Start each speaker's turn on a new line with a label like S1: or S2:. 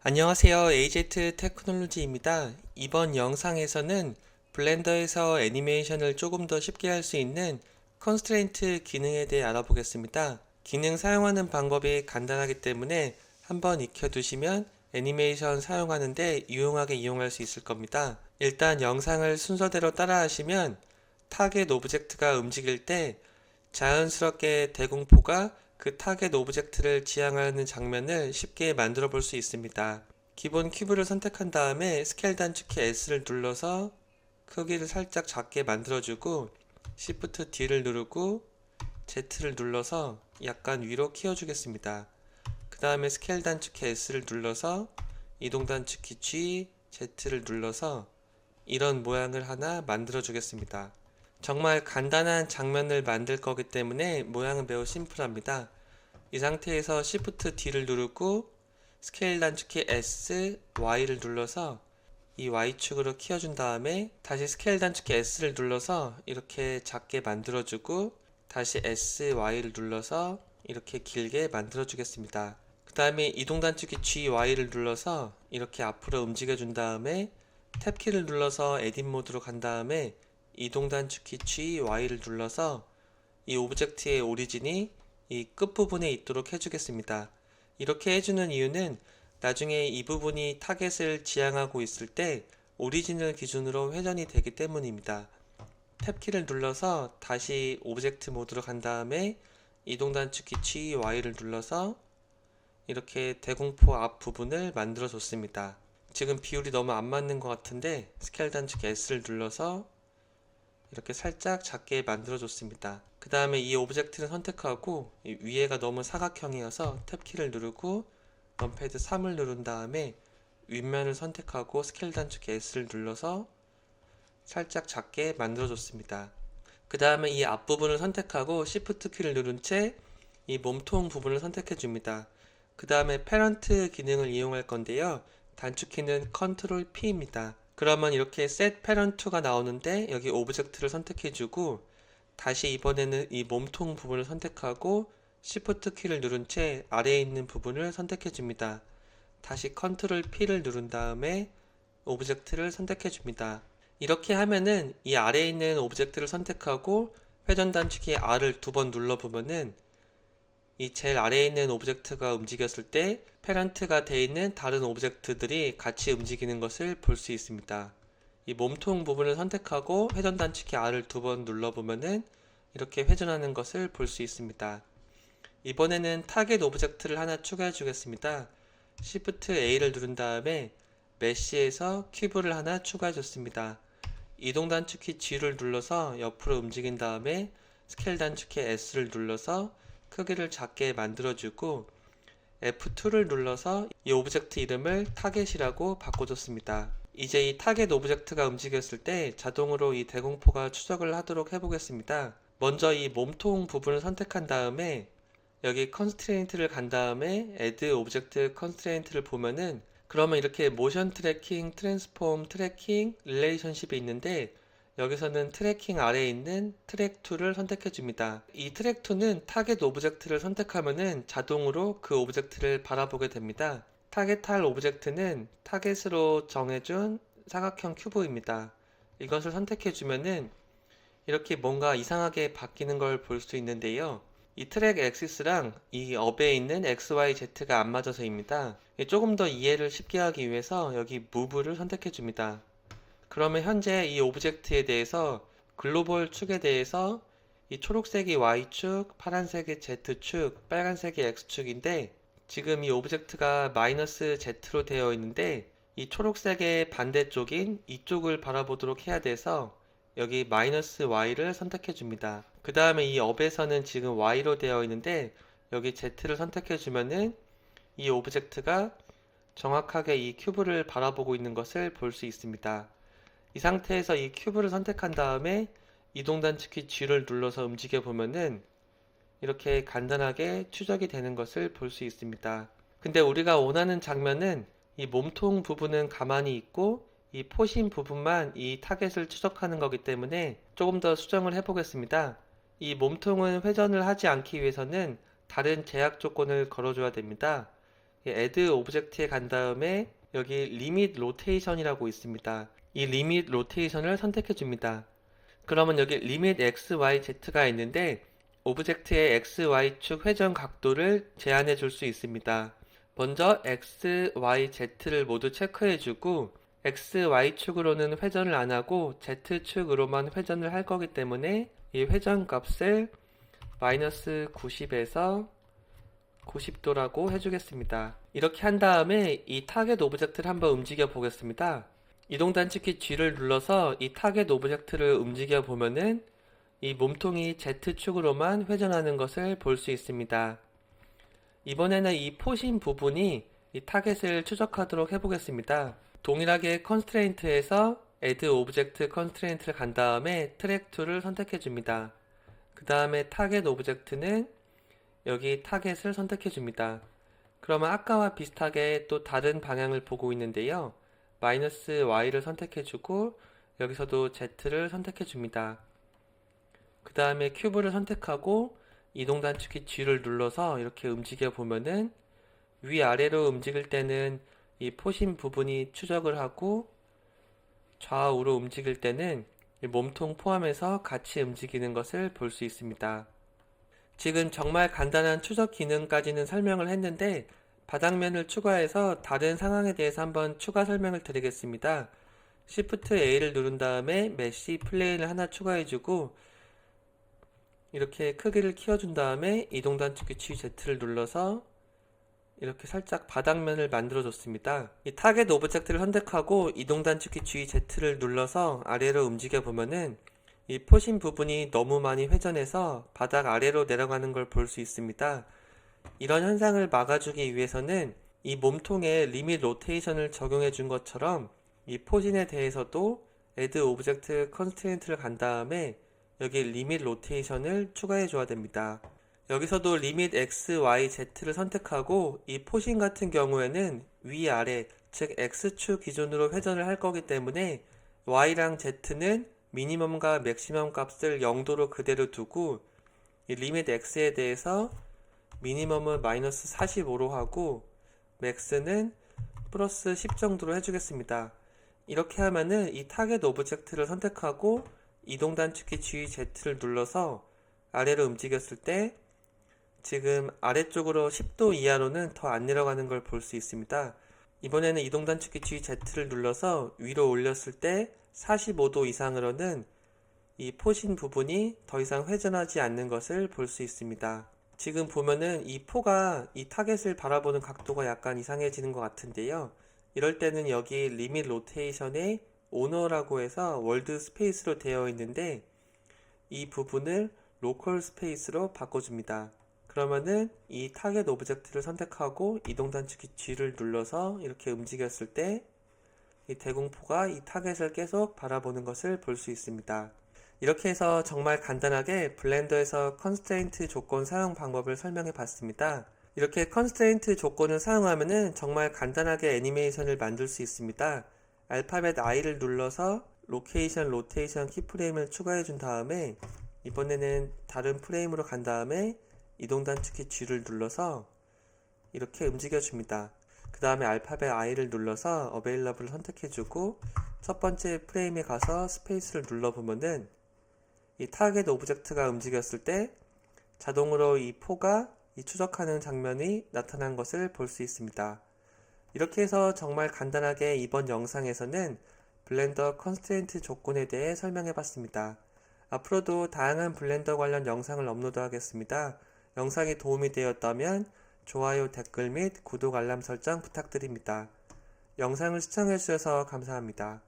S1: 안녕하세요. AZ 테크놀로지입니다. 이번 영상에서는 블렌더에서 애니메이션을 조금 더 쉽게 할 수 있는 컨스트레인트 기능에 대해 알아보겠습니다. 기능 사용하는 방법이 간단하기 때문에 한번 익혀두시면 애니메이션 사용하는데 유용하게 이용할 수 있을 겁니다. 일단 영상을 순서대로 따라하시면 타겟 오브젝트가 움직일 때 자연스럽게 대공포가 그 타겟 오브젝트를 지향하는 장면을 쉽게 만들어 볼 수 있습니다. 기본 큐브를 선택한 다음에 스케일 단축키 S를 눌러서 크기를 살짝 작게 만들어주고 Shift D를 누르고 Z를 눌러서 약간 위로 키워주겠습니다. 그 다음에 스케일 단축키 S를 눌러서 이동 단축키 G, Z를 눌러서 이런 모양을 하나 만들어 주겠습니다. 정말 간단한 장면을 만들 거기 때문에 모양은 매우 심플합니다. 이 상태에서 Shift D를 누르고 스케일 단축키 S, Y를 눌러서 이 Y축으로 키워준 다음에 다시 스케일 단축키 S를 눌러서 이렇게 작게 만들어주고 다시 S, Y를 눌러서 이렇게 길게 만들어 주겠습니다. 그 다음에 이동 단축키 G, Y를 눌러서 이렇게 앞으로 움직여 준 다음에 탭키를 눌러서 에딧 모드로 간 다음에 이동 단축키 G, Y를 눌러서 이 오브젝트의 오리진이 이 끝부분에 있도록 해주겠습니다. 이렇게 해주는 이유는 나중에 이 부분이 타겟을 지향하고 있을 때 오리진을 기준으로 회전이 되기 때문입니다. 탭키를 눌러서 다시 오브젝트 모드로 간 다음에 이동 단축키 G, Y를 눌러서 이렇게 대공포 앞 부분을 만들어 줬습니다. 지금 비율이 너무 안 맞는 것 같은데 스케일 단축키 S를 눌러서 이렇게 살짝 작게 만들어 줬습니다. 그 다음에 이 오브젝트를 선택하고 위에가 너무 사각형이어서 탭키를 누르고 넘패드 3을 누른 다음에 윗면을 선택하고 스케일 단축키 S를 눌러서 살짝 작게 만들어 줬습니다. 그 다음에 이 앞부분을 선택하고 Shift 키를 누른 채 이 몸통 부분을 선택해 줍니다. 그 다음에 패런트 기능을 이용할 건데요. 단축키는 Ctrl P입니다. 그러면 이렇게 Set Parent to가 나오는데 여기 오브젝트를 선택해 주고 다시 이번에는 이 몸통 부분을 선택하고 Shift 키를 누른 채 아래에 있는 부분을 선택해 줍니다. 다시 Ctrl P를 누른 다음에 오브젝트를 선택해 줍니다. 이렇게 하면은 이 아래에 있는 오브젝트를 선택하고 회전 단축키 R을 두 번 눌러보면은 이 제일 아래에 있는 오브젝트가 움직였을 때 페런트가 되어 있는 다른 오브젝트들이 같이 움직이는 것을 볼 수 있습니다. 이 몸통 부분을 선택하고 회전 단축키 R을 두 번 눌러보면은 이렇게 회전하는 것을 볼 수 있습니다. 이번에는 타겟 오브젝트를 하나 추가해 주겠습니다. Shift A를 누른 다음에 메쉬에서 큐브를 하나 추가해 줬습니다. 이동 단축키 G를 눌러서 옆으로 움직인 다음에 스케일 단축키 S를 눌러서 크기를 작게 만들어주고 F2를 눌러서 이 오브젝트 이름을 타겟이라고 바꿔줬습니다. 이제 이 타겟 오브젝트가 움직였을 때 자동으로 이 대공포가 추적을 하도록 해보겠습니다. 먼저 이 몸통 부분을 선택한 다음에 여기 컨스트레인트를 간 다음에 Add 오브젝트 컨스트레인트를 보면은 그러면 이렇게 모션 트래킹, 트랜스폼, 트래킹, 릴레이션십이 있는데 여기서는 트래킹 아래에 있는 트랙 2를 선택해 줍니다. 이 트랙 2는 타겟 오브젝트를 선택하면은 자동으로 그 오브젝트를 바라보게 됩니다. 타겟할 오브젝트는 타겟으로 정해준 사각형 큐브입니다. 이것을 선택해 주면은 이렇게 뭔가 이상하게 바뀌는 걸 볼 수 있는데요. 이 트랙 엑시스랑 이 업에 있는 XYZ가 안 맞아서입니다. 조금 더 이해를 쉽게 하기 위해서 여기 Move를 선택해 줍니다. 그러면 현재 이 오브젝트에 대해서 글로벌 축에 대해서 이 초록색이 Y축, 파란색이 Z축, 빨간색이 X축인데 지금 이 오브젝트가 마이너스 Z로 되어 있는데 이 초록색의 반대쪽인 이쪽을 바라보도록 해야 돼서 여기 마이너스 Y를 선택해 줍니다. 그 다음에 이 업에서는 지금 Y로 되어 있는데 여기 Z를 선택해 주면은 이 오브젝트가 정확하게 이 큐브를 바라보고 있는 것을 볼 수 있습니다. 이 상태에서 이 큐브를 선택한 다음에 이동 단축키 G를 눌러서 움직여 보면은 이렇게 간단하게 추적이 되는 것을 볼 수 있습니다. 근데 우리가 원하는 장면은 이 몸통 부분은 가만히 있고 이 포심 부분만 이 타겟을 추적하는 거기 때문에 조금 더 수정을 해보겠습니다. 이 몸통은 회전을 하지 않기 위해서는 다른 제약 조건을 걸어줘야 됩니다. 이 add 오브젝트에 간 다음에 여기 limit rotation이라고 있습니다. 이 limit rotation을 선택해 줍니다. 그러면 여기 limit x, y, z가 있는데 오브젝트의 x, y축 회전 각도를 제한해 줄 수 있습니다. 먼저 x, y, z를 모두 체크해 주고 x, y축으로는 회전을 안 하고 z축으로만 회전을 할 거기 때문에 이 회전 값을 마이너스 90에서 90도라고 해주겠습니다. 이렇게 한 다음에 이 타겟 오브젝트를 한번 움직여 보겠습니다. 이동 단축키 G를 눌러서 이 타겟 오브젝트를 움직여 보면은 이 몸통이 Z축으로만 회전하는 것을 볼 수 있습니다. 이번에는 이 포신 부분이 이 타겟을 추적하도록 해보겠습니다. 동일하게 컨스트레인트에서 add 오브젝트 컨스트레인트를 간 다음에 트랙 2를 선택해 줍니다. 그 다음에 타겟 오브젝트는 여기 타겟을 선택해 줍니다. 그러면 아까와 비슷하게 또 다른 방향을 보고 있는데요. 마이너스 Y를 선택해 주고 여기서도 Z를 선택해 줍니다. 그 다음에 큐브를 선택하고 이동 단축키 G를 눌러서 이렇게 움직여 보면은 위아래로 움직일 때는 이 포신 부분이 추적을 하고 좌우로 움직일 때는 몸통 포함해서 같이 움직이는 것을 볼 수 있습니다. 지금 정말 간단한 추적 기능까지는 설명을 했는데 바닥면을 추가해서 다른 상황에 대해서 한번 추가 설명을 드리겠습니다. Shift A를 누른 다음에 메쉬 플레인을 하나 추가해주고 이렇게 크기를 키워준 다음에 이동 단축키 GZ를 눌러서 이렇게 살짝 바닥면을 만들어 줬습니다. 이 타겟 오브젝트를 선택하고 이동 단축키 GZ를 눌러서 아래로 움직여 보면은 이 포신 부분이 너무 많이 회전해서 바닥 아래로 내려가는 걸 볼 수 있습니다. 이런 현상을 막아주기 위해서는 이 몸통에 리밋 로테이션을 적용해 준 것처럼 이 포진에 대해서도 add 오브젝트 컨스트레인트를 간 다음에 여기 리밋 로테이션을 추가해 줘야 됩니다. 여기서도 리밋 x, y, z를 선택하고 이 포신 같은 경우에는 위아래 즉 x축 기준으로 회전을 할 거기 때문에 y랑 z는 미니멈과 맥시멈 값을 0도로 그대로 두고 이 리밋 x에 대해서 미니멈은 마이너스 45로 하고 맥스는 플러스 10 정도로 해주겠습니다. 이렇게 하면은 이 타겟 오브젝트를 선택하고 이동 단축키 GZ를 눌러서 아래로 움직였을 때 지금 아래쪽으로 10도 이하로는 더 안 내려가는 걸 볼 수 있습니다. 이번에는 이동 단축키 GZ를 눌러서 위로 올렸을 때 45도 이상으로는 이 포신 부분이 더 이상 회전하지 않는 것을 볼 수 있습니다. 지금 보면은 이 포가 이 타겟을 바라보는 각도가 약간 이상해지는 것 같은데요. 이럴 때는 여기 리밋 로테이션에 오너라고 해서 월드 스페이스로 되어 있는데 이 부분을 로컬 스페이스로 바꿔줍니다. 그러면은 이 타겟 오브젝트를 선택하고 이동 단축키 G를 눌러서 이렇게 움직였을 때 이 대공포가 이 타겟을 계속 바라보는 것을 볼 수 있습니다. 이렇게 해서 정말 간단하게 블렌더에서 컨스트레인트 조건 사용 방법을 설명해 봤습니다. 이렇게 컨스트레인트 조건을 사용하면은 정말 간단하게 애니메이션을 만들 수 있습니다. 알파벳 I를 눌러서 로케이션, 로테이션 키프레임을 추가해 준 다음에 이번에는 다른 프레임으로 간 다음에 이동 단축키 G를 눌러서 이렇게 움직여 줍니다. 그 다음에 알파벳 I를 눌러서 어베일러블을 선택해 주고 첫 번째 프레임에 가서 스페이스를 눌러보면은 이 타겟 오브젝트가 움직였을 때 자동으로 이 포가 이 추적하는 장면이 나타난 것을 볼 수 있습니다. 이렇게 해서 정말 간단하게 이번 영상에서는 블렌더 컨스트레인트 조건에 대해 설명해 봤습니다. 앞으로도 다양한 블렌더 관련 영상을 업로드하겠습니다. 영상이 도움이 되었다면 좋아요, 댓글 및 구독, 알람 설정 부탁드립니다. 영상을 시청해 주셔서 감사합니다.